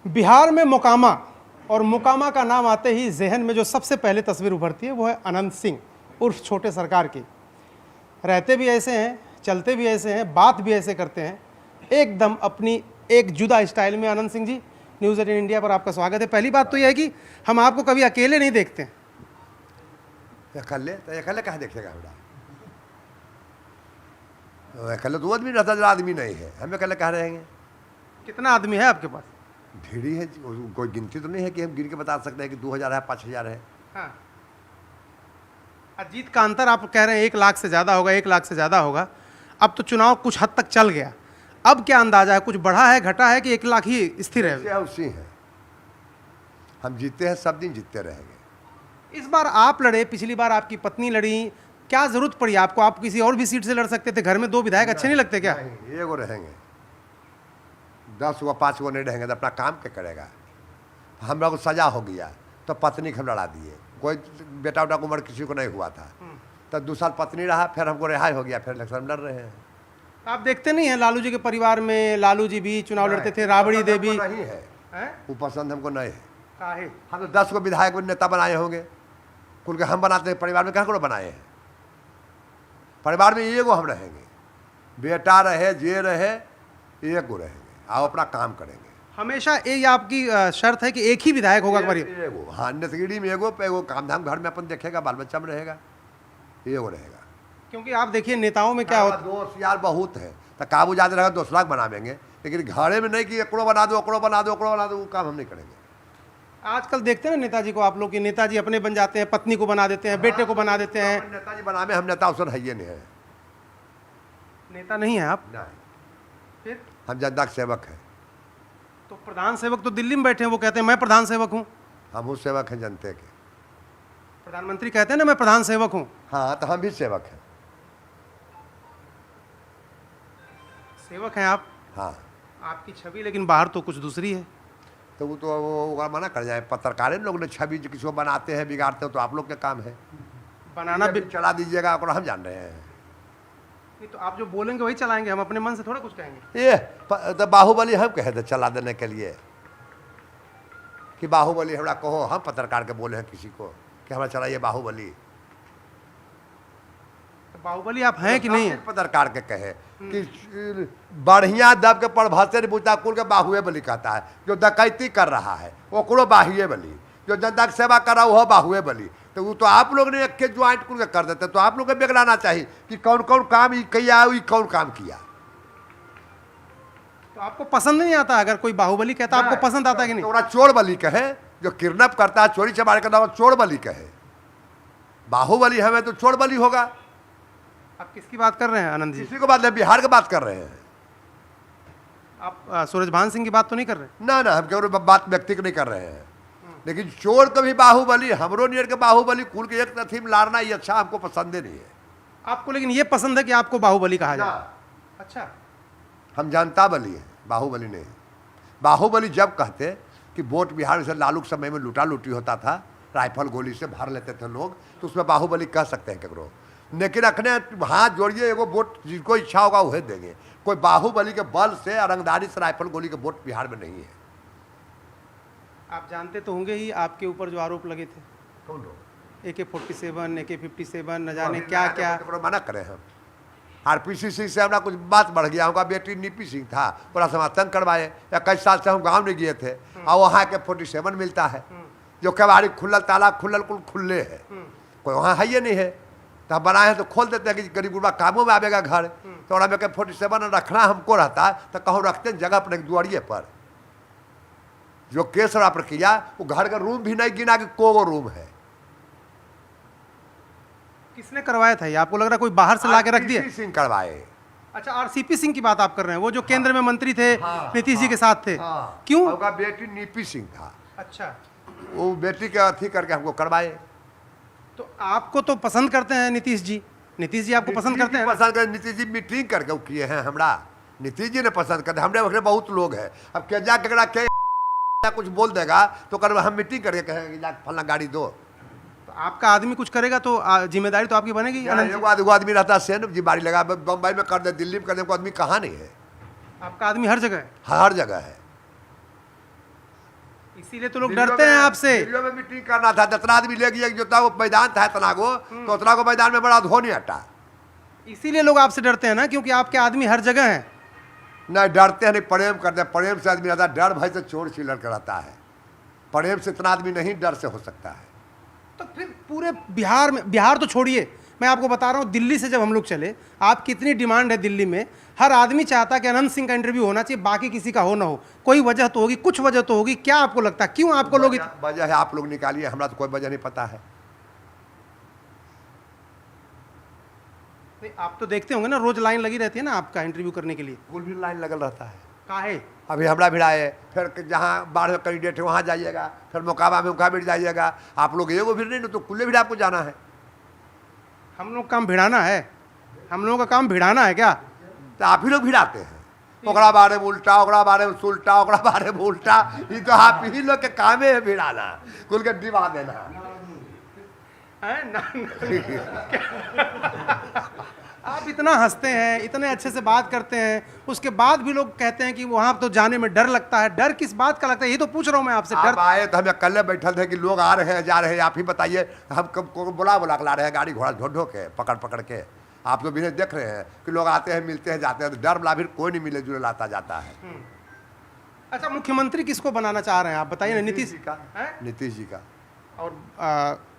बिहार में मोकामा, और मोकामा का नाम आते ही जहन में जो सबसे पहले तस्वीर उभरती है वो है अनंत सिंह उर्फ छोटे सरकार की। रहते भी ऐसे हैं, चलते भी ऐसे हैं, बात भी ऐसे करते हैं, एकदम अपनी एक जुदा स्टाइल में। अनंत सिंह जी, न्यूज़ 18 इंडिया पर आपका स्वागत है। पहली बात तो यह है कि हम आपको कभी अकेले नहीं देखते। अकेले कहाँ देखेगा हमरा? अकेले दो आदमी रहता, जरा आदमी नहीं है, हम अकेले कहाँ रहेंगे? कितना आदमी है आपके पास? ढेरी है, कोई गिनती तो नहीं है कि हम गिन के बता सकते हैं कि 2000 है, 5000 है। हाँ, अजीत का अंतर आप कह रहे हैं 1 लाख से ज़्यादा होगा, 1 लाख से ज़्यादा होगा। अब तो चुनाव कुछ हद तक चल गया, अब क्या अंदाजा है? कुछ बढ़ा है, घटा है कि 1 लाख ही स्थिर है? उसी है, हम जीते हैं, सब दिन जीतते रहेंगे। इस बार आप लड़े, पिछली बार आपकी पत्नी लड़ी, क्या जरूरत पड़ी आपको? आप किसी और भी सीट से लड़ सकते थे। घर में 2 विधायक अच्छे नहीं लगते क्या? नहीं, एगो रहेंगे, 10 व 5 गो नहीं रहेंगे तो अपना काम क्या करेगा? हमरा को सजा हो गया तो पत्नी को हम लड़ा दिए, कोई बेटा उटा उम्र किसी को नहीं हुआ था, तो 2 साल पत्नी रहा, फिर हमको रिहाई हो गया, फिर इलेक्शन लड़ रहे हैं। आप देखते नहीं हैं लालू जी के परिवार में, लालू जी भी चुनाव लड़ते थे, राबड़ी देवी नहीं है, वो पसंद हमको नहीं है। काहे? हम तो 10 को विधायक नेता बनाए होंगे, कुल के हम बनाते हैं, परिवार में कहाँ को बनाए हैं? परिवार में एगो हम रहेंगे, बेटा रहे जे रहे एगो रहेंगे, आप अपना काम करेंगे। हमेशा ये आपकी शर्त है कि एक ही विधायक होगा? एगो, हाँ, नेतगिरी में एगो पे एगो, काम धाम घर में अपन देखेगा, बाल बच्चा में रहेगा, एगो रहेगा। क्योंकि आप देखिए नेताओं में क्या होता है, दोस्त यार बहुत है, तो काबू ज्यादा रहेगा 2 लाख बनावेंगे, लेकिन घरे में नहीं कि एकड़ो बना दो, एकड़ो बना दो, एकड़ो बना दो, वो काम हम नहीं करेंगे। आजकल देखते हैं ना नेताजी को, आप लोग के नेताजी अपने बन जाते हैं, पत्नी को बना देते हैं, बेटे को बना देते हैं। नेताजी बनावे, हम नेता अवसर है ये नहीं है, नेता नहीं है आप? नहीं, फिर हम जनता के सेवक हैं। तो प्रधान सेवक तो दिल्ली में बैठे हैं, वो कहते हैं मैं प्रधान सेवक हूँ। हम उस सेवक हैं जनते के। प्रधानमंत्री कहते हैं ना मैं प्रधान सेवक हूँ। हाँ, तो हम भी सेवक हैं। सेवक हैं आप? हाँ, आपकी छवि लेकिन बाहर तो कुछ दूसरी है। तो वो तो वो मना कर जाए, पत्रकार लोग ने छवि किसी को बनाते हैं, बिगाड़ते हो, तो आप लोग का काम है बनाना भी। चला दीजिएगा, और हम जान रहे हैं। नहीं तो आप जो बोलेंगे वही चलाएंगे, हम अपने मन से थोड़ा कुछ कहेंगे। ये तो बाहुबली हम कहे थे चला देने के लिए, कि बाहुबली हमरा कहो, हम पत्रकार के बोले हैं किसी को कि हमारा चलाइए बाहुबली। तो बाहुबली आप हैं कि नहीं? पत्रकार के कहे कि बढ़िया दब के पढ़भते बुझता कुल के बाहुए बली कहता है, जो डकैती कर रहा है ओकरो बाहुए बली, जो जनता की सेवा कर रहा है वो बाहुए बली। तो वो तो आप लोग ने एक के ज्वाइंट कुल के कर देते, तो आप लोग को बेगलाना चाहिए कि कौन कौन काम किया, कौन काम किया। तो आपको पसंद नहीं आता? अगर कोई बाहुबली कहता आपको पसंद आता है कि नहीं? तो चोर बली कहे, जो किडनैप करता है, चोरी चमारी करता है, चोर बली कहे। बाहुबली हमें तो चोर बली होगा। आप किसकी बात कर रहे हैं आनंद जी? किसी को बात नहीं, बिहार की बात कर रहे हैं। आप सूरजभान सिंह की बात तो नहीं कर रहे? ना ना, हम केवल बात व्यक्ति की नहीं कर रहे हैं, लेकिन चोर को भी बाहुबली, हमरो नियर के बाहुबली, कुल के एक थीम लारना, ये अच्छा हमको पसंद ही नहीं है। आपको लेकिन ये पसंद है कि आपको बाहुबली कहा जाए? अच्छा, हम जनता बली हैं, बाहुबली नहीं। बाहुबली जब कहते कि वोट बिहार में से लालू के समय में लूटा लूटी होता था, राइफल गोली से भर लेते थे लोग, तो उसमें बाहुबली कह सकते हैं केकरो, लेकिन रखने हाथ जोड़िए, एगो वोट जिनको इच्छा होगा वह देंगे। कोई बाहुबली के बल से, रंगदारी से राइफल गोली के वोट बिहार में नहीं है। आप जानते तो होंगे ही आपके ऊपर जो आरोप लगे थे, कौन लोग? AK-47, AK-57, न जाने क्या क्या। मना करें हम। RPC सिंह से हमारा कुछ बात बढ़ गया, उनका बेटी नीपी सिंह था, पूरा समर्थन करवाए। 21 साल से हम गाँव में गए थे, और वहाँ AK-47 मिलता है, जो कबाड़ी खुलल, ताला खुलल, कुल खुले है, कोई वहाँ है ये नहीं है, तो हम बनाए हैं तो खोल देते हैं कि गरीब गुरबा कामों में आवेगा घर। तो में AK-47 रखना हमको रहता है, तो कहूँ रखते हैं जगह अपने दुआरिये पर। जो केस रहा प्रक्रिया, वो घर का रूम भी नहीं गिना कि को रूम है। किसने करवाया था ये? आपको लग रहा है कोई बाहर से ला के रख दिया? RCP सिंह करवाए। अच्छा, RCP सिंह की बात आप कर रहे हैं, वो जो केंद्र में मंत्री थे, नीतीश जी के साथ थे। हाँ, क्यों? उनका बेटी नीपी सिंह था। अच्छा, वो बेटी के अथी करके हमको करवाए। तो आपको तो पसंद करते हैं नीतीश जी? नीतीश जी आपको पसंद करते हैं? पसंद कर, नीतीश जी मीटिंग करके किए हैं हमरा, नीतीश जी ने पसंद करते। हमरे बहुत लोग हैं, अब क्या जा के कुछ बोल देगा तो कर हम मीटिंग करके कहेंगे जा फलना गाड़ी दो। तो आपका आदमी कुछ करेगा तो जिम्मेदारी तो आपकी बनेगी। एगो आदमी रहता है जिम्मेदारी लगा, बम्बई में कर दे, दिल्ली में कर दे, आदमी कहाँ नहीं है। आपका आदमी हर जगह है? हर जगह है। इसीलिए तो लोग डरते हैं आपसे। दिल्ली में मीटिंग करना था, जितना आदमी ले गया जो था वो मैदान था इतना को, तो उतना को मैदान में बड़ा धो नहीं हटा। इसीलिए लोग आपसे डरते हैं ना, क्योंकि आपके आदमी हर जगह हैं। नहीं डरते हैं, नहीं प्रेम करते हैं। प्रेम से आदमी रहता है, डर भय से चोर चिल्लर कर रहता है। प्रेम से इतना आदमी नहीं डर से हो सकता है। तो फिर पूरे बिहार में, बिहार तो छोड़िए, मैं आपको बता रहा हूँ दिल्ली से जब हम लोग चले, आपकी इतनी डिमांड है दिल्ली में, हर आदमी चाहता है कि अनंत सिंह का इंटरव्यू होना चाहिए, बाकी किसी का हो ना हो। कोई वजह तो होगी, कुछ वजह तो होगी। क्या आपको लगता है क्यों आपको लोग वजह है आप लोग निकालिए, हमारा तो कोई वजह नहीं पता है। आप तो देखते होंगे ना, रोज लाइन लगी रहती है ना आपका इंटरव्यू करने के लिए। कुल भी लाइन लगल रहता है। काहे? अभी हमरा भिड़ाए, फिर जहाँ बाढ़ कैंडिडेट है वहाँ जाइएगा, फिर मोकामा में उनका भिड़ जाइएगा। आप लोग एगो भिड़ नहीं तो कुल्ले भिड़ आपको जाना है। हम लोग काम भिड़ाना है, हम लोगों का काम भिड़ाना है क्या? तो आप ही लोग भिड़ाते हैं, ओकरा बारे में उल्टा, ओकरा बारे में सुलटा, ओकरा बारे में उल्टा। ये तो आप ही लोग के कामे है भिड़ाना, कुल के डिबा देना है ना। आप इतना हंसते हैं, इतने अच्छे से बात करते हैं, उसके बाद भी लोग कहते हैं कि वहां तो जाने में डर लगता है। डर किस बात का लगता है, ये तो पूछ रहा हूं मैं आपसे। डर आप आए तो हमें कल बैठल थे कि लोग आ रहे हैं जा रहे हैं, आप ही बताइए। हम कब बुला बुला के ला रहे हैं, गाड़ी घोड़ा ढो ढो के पकड़ पकड़ के। आप लोग भी देख रहे हैं कि लोग आते हैं मिलते हैं जाते हैं, तो डर वाला भी कोई नहीं मिले जुले लाता जाता है। अच्छा, मुख्यमंत्री किसको बनाना चाह रहे हैं आप बताइए ना? नीतीश जी का, नीतीश जी का। और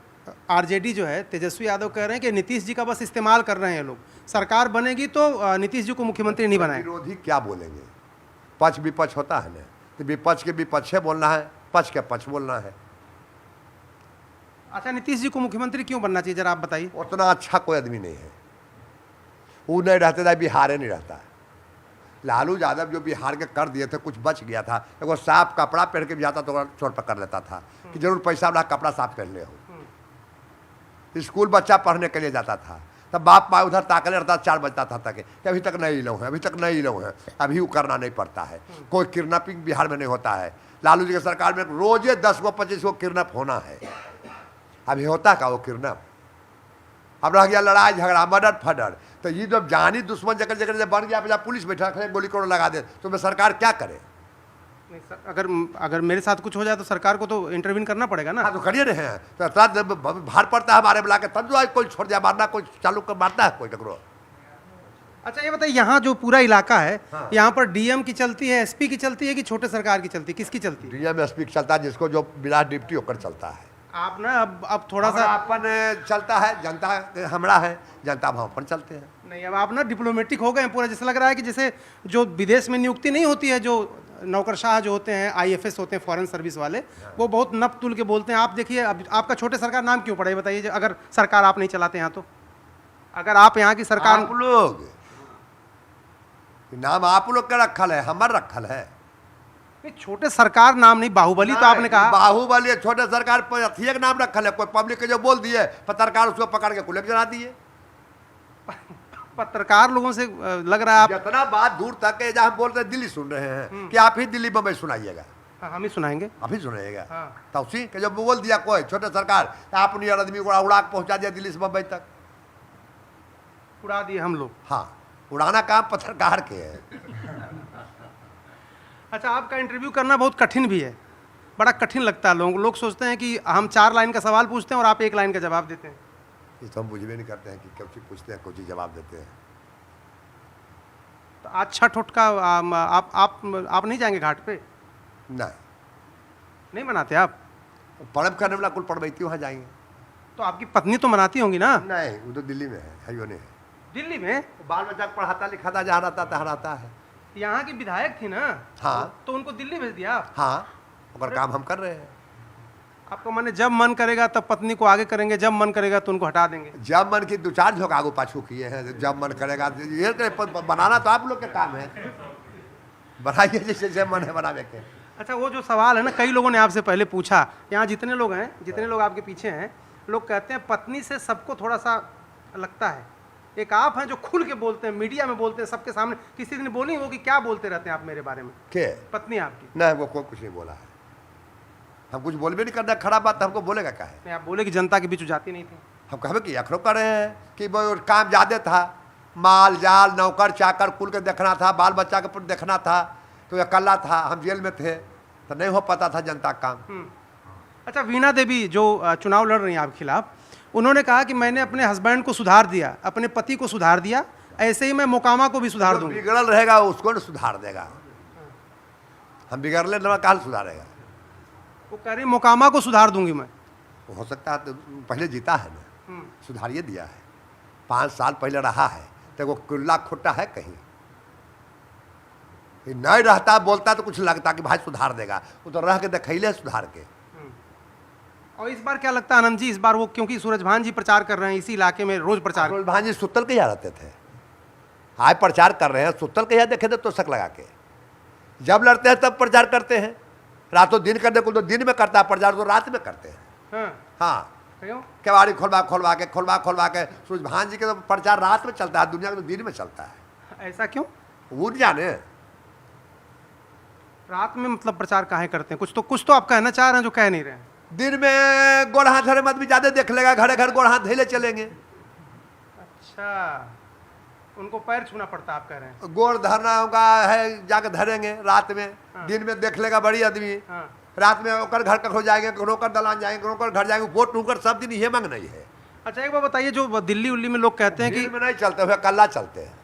आरजेडी जो है, तेजस्वी यादव कह रहे हैं कि नीतीश जी का बस इस्तेमाल कर रहे हैं लोग, सरकार बनेगी तो नीतीश जी को मुख्यमंत्री नहीं बनाए। विरोधी क्या बोलेंगे? पक्ष विपक्ष होता है ना, तो विपक्ष के विपक्ष बोलना है, पक्ष के पक्ष बोलना है। अच्छा, नीतीश जी को मुख्यमंत्री क्यों बनना चाहिए जरा आप बताइए। उतना अच्छा कोई आदमी नहीं है, वो नहीं रहते थे, बिहार नहीं रहता है। लालू यादव जो बिहार के कर दिए थे, कुछ बच गया था। एगो साफ कपड़ा पहन के भी जाता तो चोर पकड़ लेता था कि जरूर पैसा वाला कपड़ा साफ पहन ले हो। स्कूल बच्चा पढ़ने के लिए जाता था, तब बाप माँ उधर ताकले रहता, 4 बजता था तक कि अभी तक नहीं लो है, अभी तक नहीं लो है। अभी वो करना नहीं पड़ता है। कोई किडनैपिंग बिहार में नहीं होता है। लालू जी की सरकार में रोजे 10 गो 25 गो किडनैप होना है। अभी होता का वो किडनैप? अब रह गया लड़ाई झगड़ा, मर्डर फर्डर। तो ये जब जानी दुश्मन जगह जगह जब बन गया, पुलिस बैठा रखे, गोली कोड़ लगा दे, तो मैं सरकार क्या करे? नहीं सर, अगर मेरे साथ कुछ हो जाए तो सरकार को तो इंटरवीन करना पड़ेगा ना। हाँ तो करिए रहे हैं, तो भार पड़ता है हमारे बुला के, तब जो कोई छोड़ दिया मारना, कोई चालू कर मारता है कोई टकरो। अच्छा ये बताइए, यहाँ जो पूरा इलाका है, हाँ। यहाँ पर डीएम की चलती है, एसपी की चलती है कि छोटे सरकार की चलती है, किसकी चलती है? डीएम एसपी की चलता है, जिसको जो बिना डिप्टी होकर चलता है। आप ना अब थोड़ा सा अपन चलता है, जनता हमरा है, जनता भाव पर चलते हैं। नहीं, अब आप ना डिप्लोमेटिक हो गए पूरा। जैसे लग रहा है कि जैसे जो विदेश में नियुक्ति नहीं होती है, जो नौकरशाह जो होते हैं, आईएफएस होते हैं, फॉरेन सर्विस वाले, वो बहुत नप तुल के बोलते हैं। आप देखिए, अब आपका छोटे सरकार नाम क्यों पड़ा है बताइए, अगर सरकार आप नहीं चलाते यहाँ तो? अगर आप यहाँ की सरकार, आप लोग नाम आप लोग का रखल है, हमार रखल है। नहीं, छोटे सरकार नाम नहीं, बाहुबली तो आपने कहा। बाहुबली छोटे सरकार पर अथिया का नाम रखल है। कोई पब्लिक के जो बोल दिए, पत्रकार उसको पकड़ के कुलक जला दिए। पत्रकार लोगों से लग रहा है आप जितना बात दूर तक है, जहाँ हम बोल रहे हैं दिल्ली सुन रहे हैं कि आप ही दिल्ली बम्बई सुनाइएगा। हाँ, हम ही सुनाएंगे, आप ही सुनाइएगा। हाँ। तो उसी के जब बोल दिया कोई छोटे सरकार, आप उन्हीं आदमी को उड़ा के पहुंचा दिया दिल्ली से बम्बई तक, उड़ा दिए हम लोग। हाँ, उड़ाना काम पत्रकार के है। अच्छा, आपका इंटरव्यू करना बहुत कठिन भी है, बड़ा कठिन लगता है। लोग सोचते हैं कि हम 4 लाइन का सवाल पूछते हैं और आप 1 लाइन का जवाब देते हैं। ये तो हम बुझवे नहीं करते हैं कि कुछ पूछते हैं, कुछ जवाब देते हैं। तो आज छठ उठ का आप नहीं जाएंगे घाट पे? नहीं मनाते आप? पर्व करने वाला कुल पढ़वैती वहाँ जाएंगे। तो आपकी पत्नी तो मनाती होंगी ना? नहीं, वो तो दिल्ली में है, हरियो ने है। दिल्ली में बाल बच्चा को पढ़ाता लिखाता जहाँ रहता तहराता है। यहाँ की विधायक थी ना? हाँ। तो उनको दिल्ली भेज दिया? हाँ, और काम हम कर रहे हैं। आपको माने जब मन करेगा तब पत्नी को आगे करेंगे, जब मन करेगा तो उनको हटा देंगे? जब मन की 2-4 झोंक आगू पाछू किए हैं। जब मन करेगा ये बनाना तो आप लोग के काम है, बनाइए जैसे मन है बनाने के। अच्छा, वो जो सवाल है ना, कई लोगों ने आपसे पहले पूछा, यहाँ जितने लोग हैं, जितने लोग आपके पीछे हैं, लोग कहते हैं पत्नी से सबको थोड़ा सा लगता है। एक आप हैं जो खुल के बोलते हैं, मीडिया में बोलते हैं, सबके सामने। किसी दिन बोली वो कि क्या बोलते रहते हैं आप मेरे बारे में? के पत्नी आपकी? नहीं, वो कोई कुछ नहीं बोला है। हम कुछ बोलबे नहीं करना, खराब बात हमको बोलेगा क्या है? नहीं, आप बोले कि जनता के बीच जाती नहीं थी। हम कहे कि अखरो कर रहे हैं कि वो काम ज़्यादा था, माल जाल नौकर चाकर कुल के देखना था, बाल बच्चा के देखना था, तो अकेला था, हम जेल में थे, तो नहीं हो पाता था जनता का काम। अच्छा, वीणा देवी जो चुनाव लड़ रही हैं आपके खिलाफ, उन्होंने कहा कि मैंने अपने हस्बैंड को सुधार दिया, अपने पति को सुधार दिया, ऐसे ही मैं मोकामा को भी सुधार जो दूंगी। बिगड़ल रहेगा उसको न सुधार देगा। हम बिगड़ले न कहाँ सुधारेगा। वो कह रही मोकामा को सुधार दूंगी मैं। हो सकता है तो पहले जीता है ना, सुधारिए दिया है, 5 साल पहले रहा है, तो वो कुल्ला खुट्टा है कहीं ये नहीं रहता, बोलता तो कुछ लगता कि भाई सुधार देगा, वो तो रह के दिखैले सुधार के। और इस बार क्या लगता है आनंद जी, इस बार वो क्योंकि सूरजभान जी प्रचार कर रहे हैं इसी इलाके में, रोज प्रचार। सूरजभान जी सुतल के यहाँ रहते थे, आज प्रचार कर रहे हैं, सुतल के यहाँ देखे थे तो शक लगा के। जब लड़ते हैं तब प्रचार करते हैं, रातों दिन करने को तो दिन में करता है प्रचार, तो रात में करते हैं। हाँ, केवाड़ी खोलवा के सूरजभान जी के तो प्रचार रात में चलता है, दुनिया का तो दिन में चलता है। ऐसा क्यों? वो जाने रात में मतलब प्रचार काहे करते हैं? कुछ तो आप कहना चाह रहे हैं जो कह नहीं रहे हैं। दिन में गोड़ हाथ धरे मत भी ज्यादा देख लेगा, घरे घर गोड़ हाथ धैले चलेंगे। अच्छा, उनको पैर छूना पड़ता, आप कह रहे हैं? गोड़ धरना होगा है, जाके धरेंगे रात में। दिन में देख लेगा बड़ी आदमी, रात में ओकर घर कखो जाएंगे, नौकर दलान जाएंगे, नौकर घर जाएंगे, वोट टूकर सब दिन ये मांग नहीं है। अच्छा, एक बार बताइए, जो दिल्ली उल्ली में लोग कहते हैं कि में नहीं चलते हुए कल्ला चलते हैं।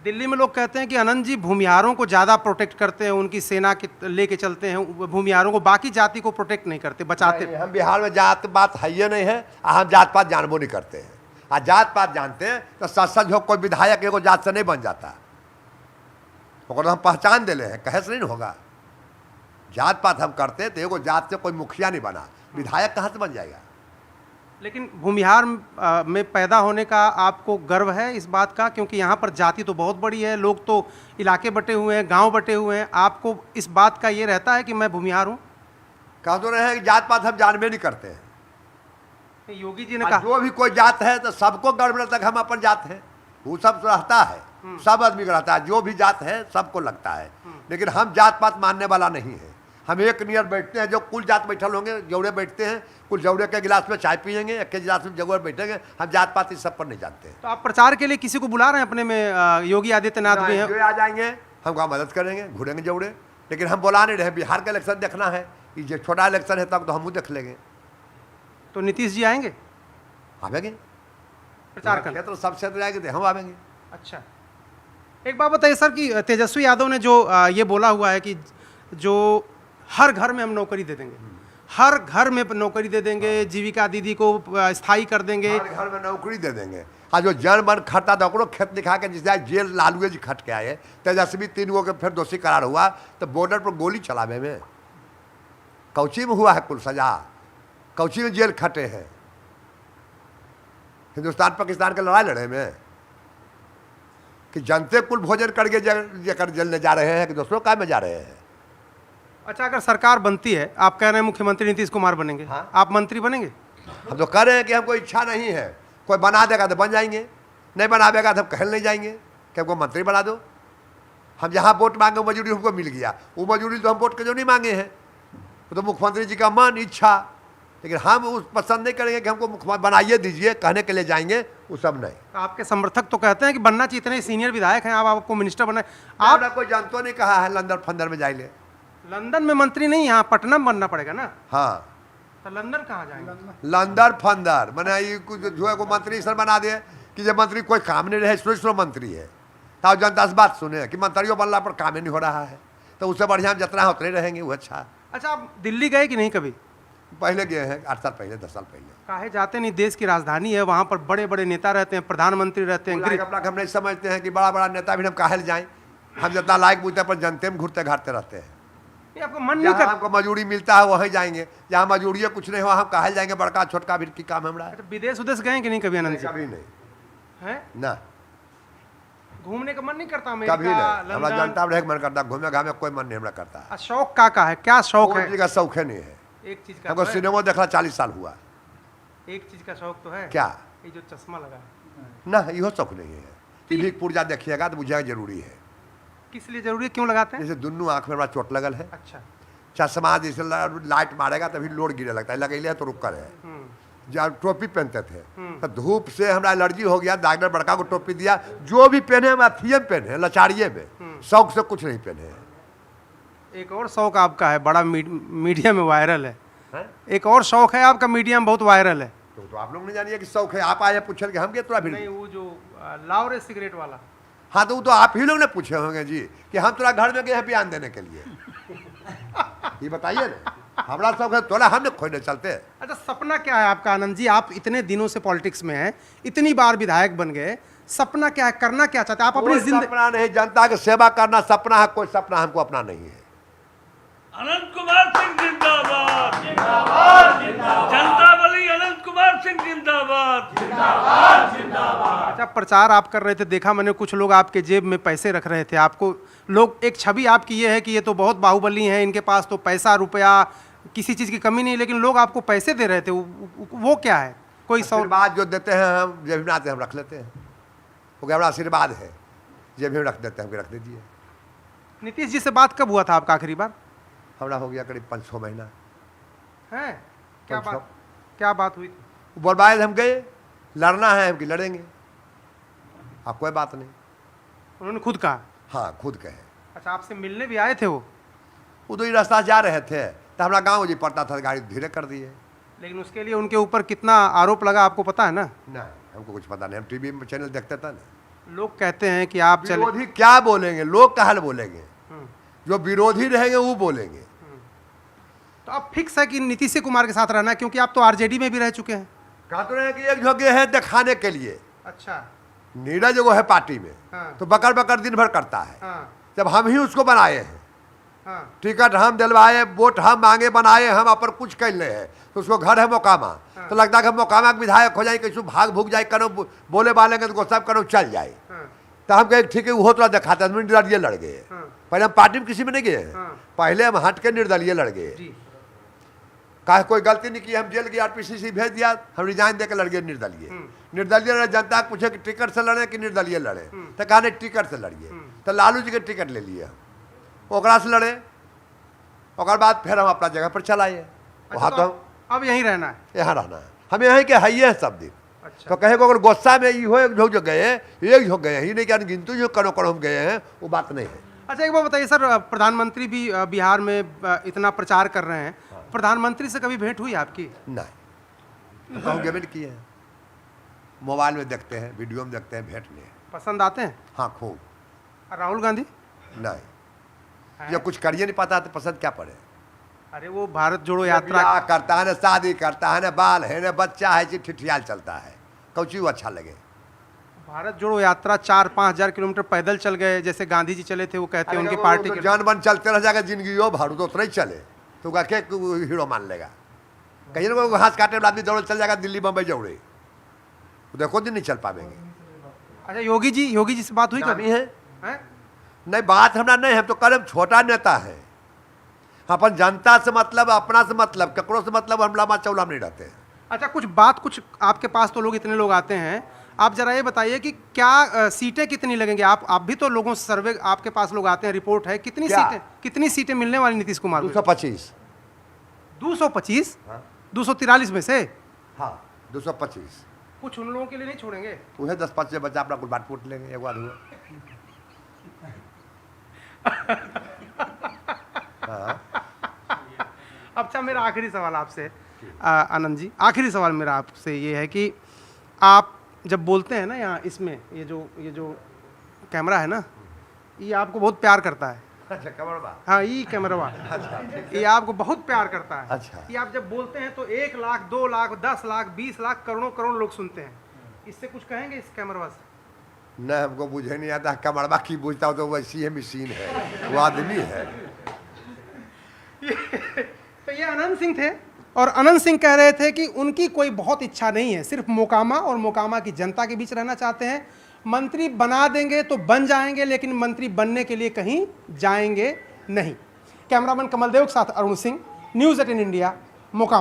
दिल्ली में लोग कहते हैं कि आनंद जी भूमिहारों को ज़्यादा प्रोटेक्ट करते हैं, उनकी सेना के लेके चलते हैं भूमिहारों को, बाकी जाति को प्रोटेक्ट नहीं करते, बचाते। हम बिहार में जात पात है ये नहीं है, हम जात पात जानबो नहीं करते हैं। आ जात पात जानते हैं तो सच हो कोई विधायक एगो जात से नहीं बन जाता, तो हम पहचान दिले हैं, कहे से नहीं होगा। जात पात हम करते तो एगो जात से कोई मुखिया नहीं बना, विधायक कहाँ से बन जाएगा। लेकिन भूमिहार में पैदा होने का आपको गर्व है इस बात का, क्योंकि यहाँ पर जाति तो बहुत बड़ी है, लोग तो इलाके बटे हुए हैं, गांव बटे हुए हैं, आपको इस बात का ये रहता है कि मैं भूमिहार हूँ? कह तो रहे हैं कि जात पात हम जानबे नहीं करते हैं। योगी जी ने कहा जो भी कोई जात है तो सबको गर्व रहता है हम अपन जात है, वो सब रहता है, सब आदमी का रहता है, जो भी जात है सबको लगता है। लेकिन हम जात पात मानने वाला नहीं है। हम एक नियर बैठते हैं, जो कुल जात बैठल होंगे जौड़े बैठते हैं, कुल जौड़े के गिलास में चाय पियेंगे, एक के गिलास में जगह बैठेंगे, हम जात पात इस सब पर नहीं जानते हैं। तो आप प्रचार के लिए किसी को बुला रहे हैं अपने में? योगी आदित्यनाथ भी हैं, जो आ जाएंगे हम वहाँ मदद करेंगे, घूरेंगे जौड़े, लेकिन हम बुला नहीं रहे। बिहार का इलेक्शन देखना है, ये छोटा इलेक्शन है तब तो हम देख लेंगे। तो नीतीश जी आएंगे? आवेंगे प्रचार करने क्षेत्र सब क्षेत्र जाएंगे तो हम आवेंगे। अच्छा, एक बात बताइए सर कि तेजस्वी यादव ने जो ये बोला हुआ है कि जो हर घर में हम नौकरी दे देंगे, हर घर में नौकरी दे देंगे, जीविका दीदी को स्थायी कर देंगे, हर घर में नौकरी दे देंगे। आज जो जन बन खटता था ओकरो खेत दिखा के, जिस जेल लालुए जी खट के आए, तेजस्वी 3 गो के फिर दोषी करार हुआ, तो बॉर्डर पर गोली चलावे में कौची में हुआ है कुल सजा, कौची में जेल खटे हैं, हिंदुस्तान पाकिस्तान के लड़ाई लड़े में, कि जनते कुल भोजन करके जलने जा रहे हैं कि दूसरों का में जा रहे हैं। अच्छा, अगर सरकार बनती है, आप कह रहे हैं मुख्यमंत्री नीतीश कुमार बनेंगे, हाँ? आप मंत्री बनेंगे? हम तो कह रहे हैं कि हमको इच्छा नहीं है, कोई बना देगा तो बन जाएंगे, नहीं बनावेगा तो हम कहल नहीं जाएंगे कि हमको मंत्री बना दो। हम जहाँ वोट मांगे वो मजूरी हमको मिल गया, वो मजूरी तो हम वोट के जो नहीं मांगे हैं, वो तो मुख्यमंत्री जी का मन इच्छा, लेकिन हम उस पसंद नहीं करेंगे कि हमको मुख्यमंत्री बनाइए दीजिए, कहने के लिए जाएंगे, वो सब नहीं। तो आपके समर्थक तो कहते हैं कि बनना चाहिए, इतने सीनियर विधायक हैं, आप आपको मिनिस्टर बनाए। आप कोई जानतो नहीं कहा है लंदन फंदर में जाइए, लंदन में मंत्री नहीं, यहाँ पटना में बनना पड़ेगा ना। हाँ, तो लंदन कहाँ जाएंगे? लंदर फंदर मैंने ये कुछ जो है को मंत्री सर बना दे कि जब मंत्री कोई काम नहीं रहे, स्पेशल मंत्री है, तो जनता से बात सुने कि मंत्रियों बनला पर काम ही नहीं हो रहा है, तो उससे बढ़िया हम जितना उतरे रहेंगे वो अच्छा। अच्छा, आप दिल्ली गए कि नहीं कभी? पहले गए हैं, 8 साल पहले, 10 साल पहले। काहे जाते नहीं? देश की राजधानी है, वहाँ पर बड़े बड़े नेता रहते हैं, प्रधानमंत्री रहते हैं। अपना हम नहीं समझते हैं कि बड़ा बड़ा नेता भी हम काहे जाएं, हम जितना लायक बुझते पर जनते में घूरते घाटते रहते हैं। आपको मन नहीं कर? हमको मजूरी मिलता है वहीं जाएंगे, जहाँ मजूरी कुछ नहीं हो हम काहे जाएंगे, बड़का छोटका भी की काम हमरा। विदेश उदेश गए कि नहीं कभी आनंद जी? कभी नहीं है ना, घूमने का मन नहीं करता? कभी नहीं, हमारा जनता में मन करता, घूमे घामे कोई मन नहीं हमरा करता। शौक का है, क्या शौक है? का शौक है नहीं है, एक चीज का हमको सिनेमा देखला 40 साल हुआ। एक चीज का शौक तो है। क्या? ये जो चश्मा लगा ना, यो शौक नहीं है। टीवी पुर्जा देखिएगा तो बुझेगा जरूरी है। किस लिए जरूरी है, क्यों लगाते हैं? जैसे दोनों आँख में बड़ा चोट लगल है। अच्छा, चश्मा जैसे लाइट मारेगा तभी लोड गिरे लगता है, लगेले है तो रुक कर है। जब टोपी पहनते थे तो धूप से हमारा एलर्जी हो गया, डॉक्टर बड़का को टोपी दिया, जो भी पहने हम अथिये में पहने, लचारिये में, शौक से कुछ नहीं पहने। एक और शौक आपका है, बड़ा मीडिया में वायरल है। हैं? एक और शौक है आपका, मीडिया में बहुत वायरल है। तो आप लोग नहीं जानिए कि शौक है, आप आए पूछे कि हम क्या थोड़ा नहीं, फिर। वो जो लाओ रे सिगरेट वाला। हाँ तो वो तो आप ही लोग ने पूछे होंगे जी कि हम थोड़ा घर में गए हैं बयान देने के लिए। ये बताइए ना, हमारा शौक है थोड़ा हमने खोजने चलते हैं। अच्छा, सपना क्या है आपका आनंद जी? आप इतने दिनों से पॉलिटिक्स में हैं, इतनी बार विधायक बन गए, सपना क्या है, करना क्या चाहते हैं आप अपनी कोई जिंदगी? सपना नहीं, जनता की सेवा करना सपना है, कोई सपना हमको अपना नहीं है। अनंत कुमार सिंह जिंदाबाद, जिंदाबाद, जिंदाबाद। जनता बली अनंत कुमार सिंह जिंदाबाद, जिंदाबाद, जिंदाबाद। अच्छा, प्रचार आप कर रहे थे, देखा मैंने कुछ लोग आपके जेब में पैसे रख रहे थे। आपको लोग, एक छवि आपकी ये है कि ये तो बहुत बाहुबली हैं, इनके पास तो पैसा रुपया किसी चीज़ की कमी नहीं, लेकिन लोग आपको पैसे दे रहे थे, वो क्या है? कोई सौ आशीर्वाद जो देते हैं हम जेब में आते हम रख लेते हैं, वो क्या बड़ा आशीर्वाद है, जेब में रख देते हैं, हमको रख दीजिए। नीतीश जी से बात कब हुआ था आपका आखिरी बार? हमारा हो गया करीब 5-6 महीना। है क्या अच्छा। बात, क्या बात हुई थी? बोलबाए हम गए, लड़ना है हम कि लड़ेंगे, आप कोई बात नहीं। उन्होंने खुद कहा? हाँ खुद कहे। अच्छा, आपसे मिलने भी आए थे वो? तो ही रास्ता जा रहे थे तो हमारा गाँव जी पड़ता था, गाड़ी धीरे कर दिए। लेकिन उसके लिए उनके ऊपर कितना आरोप लगा आपको पता है ना? नहीं हमको कुछ पता नहीं, हम टीवी में चैनल देखते था ना। लोग कहते हैं कि आप चले। विरोधी क्या बोलेंगे, लोग कहाँ बोलेंगे, जो विरोधी रहेंगे वो बोलेंगे। तो अब फिक्स है कि नीतीश कुमार के साथ रहना है, क्योंकि आप तो आरजेडी में भी रह चुके हैं। कहा तो रहे कि एक जगह है दिखाने के लिए, अच्छा। नीरज जो है पार्टी में हाँ। तो बकर बकर दिन भर करता है। हाँ जब हम ही उसको बनाए हैं, हाँ टिकट हम दिलवाए, वोट हम मांगे, बनाए, हम अपन कुछ कर ले हैं, तो उसको घर है मोकामा। तो लगता है कि मोकामा के विधायक हो जाए, कैसे भाग भूग जाए, करो बोले बालेंगे तो सब करो चल जाए। हाँ तो हम कहे ठीक है, वो थोड़ा दिखाते हैं, निर्दलीय लड़ गए। हाँ। पहले हम पार्टी में किसी में नहीं गए हैं, हाँ। पहले हम हट के निर्दलीय लड़ गए। जी। कहा कोई गलती नहीं की, हम जेल गए, आरपीसीसी भेज दिया, हम रिजाइन देकर लड़ गए निर्दलीय। निर्दलीय लड़े, जनता पूछे कि टिकट से लड़े कि निर्दलीय लड़े, तो कहा नहीं टिकट से लड़िए। तो लालू जी के टिकट ले लिए, ओकरा से लड़े, और बाद फिर हम अपना जगह पर चलाए। वहाँ तो हम अब यहीं रहना है? यहाँ रहना है, हम यहाँ के है ही सब दिन। अच्छा। तो कहे को अगर गुस्सा में ये हो एक झोंक जो गए, एक झोंक गए ही नहीं, क्या गिनती जो करो करो हम गए हैं, वो बात नहीं है। अच्छा, एक बात बताइए सर, प्रधानमंत्री भी बिहार में इतना प्रचार कर रहे हैं, प्रधानमंत्री से कभी भेंट हुई आपकी? नहीं, कहूँ गेमेंट किए हैं, मोबाइल में देखते हैं, वीडियो में देखते हैं, भेंट नहीं। पसंद आते हैं? हाँ खूब। और राहुल गांधी? नहीं, जब कुछ करिए नहीं पाता तो पसंद क्या पड़े। अरे वो भारत जोड़ो यात्रा। ब्याह करता है ना, शादी करता है ना, बाल है ना, बच्चा है, ठिठियाल चलता है, कौची अच्छा लगे। भारत जोड़ो यात्रा 4-5 हजार किलोमीटर पैदल चल गए, जैसे गांधी जी चले थे, वो कहते हैं उनकी पार्टी के। जान बन चलते रह जाएगा जिंदगी, हो भाड़ू तो उतना ही चले, तो क्या हीरो मान लेगा। कहीं ना कोई घास काटे आदमी दौड़ चल जाएगा दिल्ली बम्बई जौड़े, देखो दिन नहीं चल पाएंगे। अच्छा, योगी जी से बात हुई कभी? है नहीं, बात हमारा नहीं, हम तो कदम छोटा नेता है, अपन जनता से मतलब, अपना से मतलब, ककड़ों से मतलब, हम लामा चौला नहीं रहते हैं। अच्छा, कुछ आपके पास तो लोग इतने लोग आते हैं, आप जरा ये बताइए कि क्या सीटें कितनी लगेंगी? आप भी तो लोगों से सर्वे, आपके पास लोग आते हैं, रिपोर्ट है, कितनी सीटें मिलने वाली नीतीश कुमार को? 225। 225? 243 में से? हाँ 225। कुछ उन लोगों के लिए नहीं छोड़ेंगे? उन्हें 10-5 बच्चा अपना कुछ बात पूछ लेंगे, एक बार हुआ। अच्छा, मेरा आखिरी सवाल आपसे, आनंद जी, आखिरी सवाल मेरा आपसे ये है कि आप जब बोलते हैं ना यहाँ, इसमें ये जो कैमरा है ना, ये आपको बहुत प्यार करता है। अच्छा कैमरा? हाँ, ये कैमरा ये आपको बहुत प्यार करता है। अच्छा। ये आप जब बोलते हैं तो 1 लाख, 2 लाख, 10 लाख, 20 लाख, करोड़ों लोग सुनते हैं। इससे कुछ कहेंगे इस कैमरा से? नहीं, हमको बुझे नहीं आता, कैमरा की बुझता हो तो वैसी है, मशीन है, वो आदमी है। तो ये अनंत सिंह थे, और अनंत सिंह कह रहे थे कि उनकी कोई बहुत इच्छा नहीं है, सिर्फ मोकामा और मोकामा की जनता के बीच रहना चाहते हैं। मंत्री बना देंगे तो बन जाएंगे, लेकिन मंत्री बनने के लिए कहीं जाएंगे नहीं। कैमरामैन कमल देव के साथ अरुण सिंह, न्यूज़ 18 इंडिया, मोकामा।